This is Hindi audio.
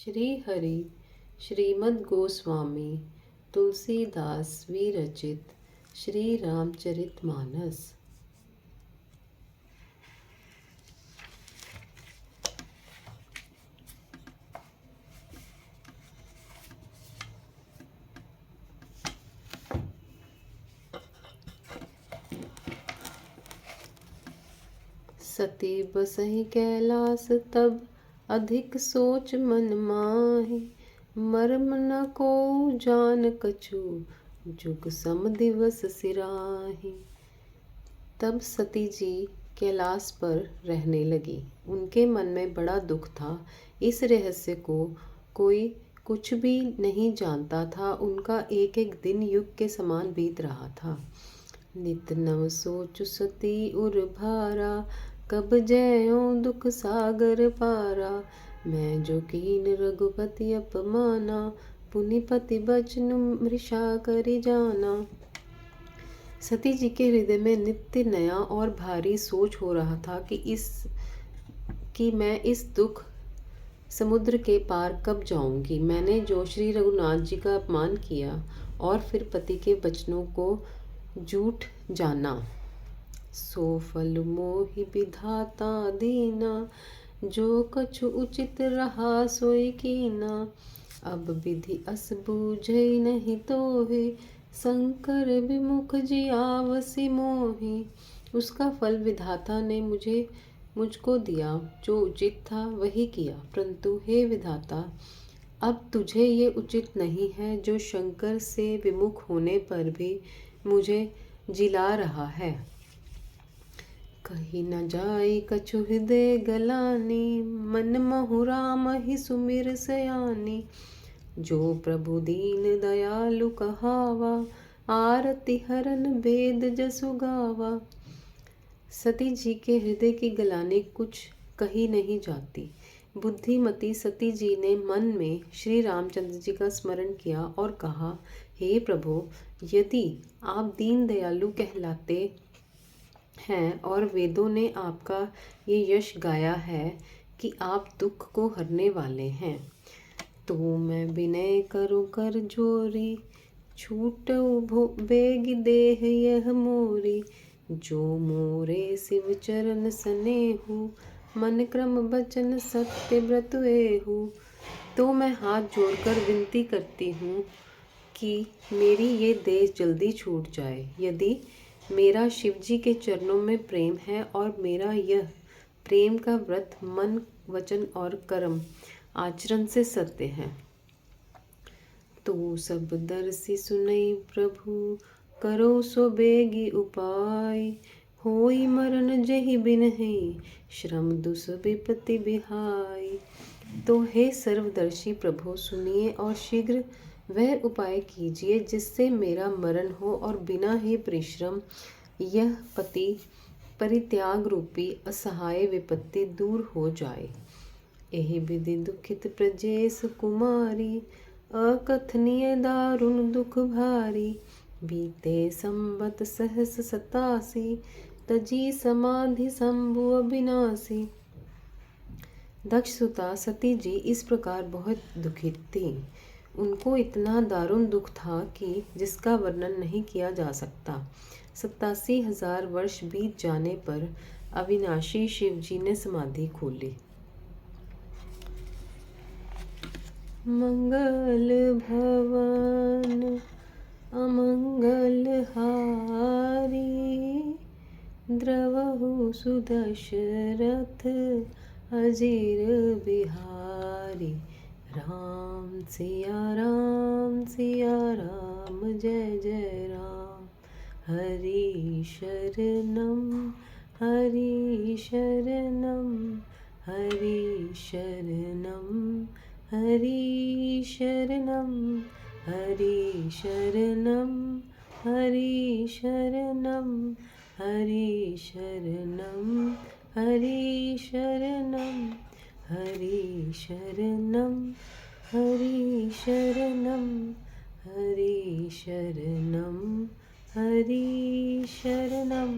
श्री हरि श्रीमद् गोस्वामी तुलसीदास विरचित श्री रामचरितमानस। सती बसहि कैलास तब अधिक सोच मन माहि। मर्म न को जान कछु जुग सम दिवस सिराहि। तब सती जी कैलाश पर रहने लगी। उनके मन में बड़ा दुख था। इस रहस्य को कोई कुछ भी नहीं जानता था। उनका एक एक दिन युग के समान बीत रहा था। नित नव सोच सती उर भारा, कब जयो दुख सागर पारा। मैं जो कीन रघुपति अपमाना, पुनि पति बचन मृषा करि जाना। सती जी के हृदय में नित्य नया और भारी सोच हो रहा था कि मैं इस दुख समुद्र के पार कब जाऊंगी। मैंने जो श्री रघुनाथ जी का अपमान किया और फिर पति के वचनों को झूठ जाना, सो फल मोहि विधाता दीना। जो कछु उचित रहा सोई कीना। अब विधि अस बूझई नहीं तोहि, शंकर विमुख जियावसि मोहि। उसका फल विधाता ने मुझको दिया। जो उचित था वही किया, परंतु हे विधाता, अब तुझे ये उचित नहीं है जो शंकर से विमुख होने पर भी मुझे जिला रहा है। कही न जाई कछु हृदय गलानी, मन महु राम ही सुमिर सयानी। जो प्रभु दीन दयालु कहावा, आरती हरन वेद जसु गावा। सती जी के हृदय की गलानी कुछ कही नहीं जाती। बुद्धिमती सती जी ने मन में श्री रामचंद्र जी का स्मरण किया और कहा, हे प्रभु, यदि आप दीन दयालु कहलाते हैं और वेदों ने आपका ये यश गाया है कि आप दुख को हरने वाले हैं, तो मैं विनय करूं कर जोरी। छूटउ बेग देह यह मोरी। जो मोरे शिव चरण सनेहु, मन क्रम बचन सत्य व्रत एहु। तो मैं हाथ जोड़कर विनती करती हूँ कि मेरी ये देह जल्दी छूट जाए। यदि मेरा शिव जी के चरणों में प्रेम है और मेरा यह प्रेम का व्रत मन वचन और कर्म आचरण से सत्य है, तो सब दर्शी सुनई प्रभु, करो सो बेगी उपाय। होई मरण जहि बिनहि, श्रम दुस विपति बिहाई। तो हे सर्वदर्शी प्रभु, सुनिए और शीघ्र वह उपाय कीजिए जिससे मेरा मरण हो और बिना ही परिश्रम यह पति परित्याग रूपी असहाय विपत्ति दूर हो जाए। एहि विधि दुखित प्रजेश कुमारी, अकथनीय दारुण दुख भारी। बीते संबत सहस 87, तजी समाधि शंभु अविनाशी। दक्षसुता सती जी इस प्रकार बहुत दुखित थी। उनको इतना दारुण दुख था कि जिसका वर्णन नहीं किया जा सकता। 87,000 वर्ष बीत जाने पर अविनाशी शिव जी ने समाधि खोली। मंगल भवन अमंगल हारी, द्रवहु सुदशरथ अजीर बिहारी। राम सिया राम जय जय राम। हरि शरणम हरि शरणम हरि शरणम हरि शरणम हरि शरणम हरि शरणम हरि शरणम हरि शरणम हरि शरणम हरि शरणम हरि शरणम हरि शरणम।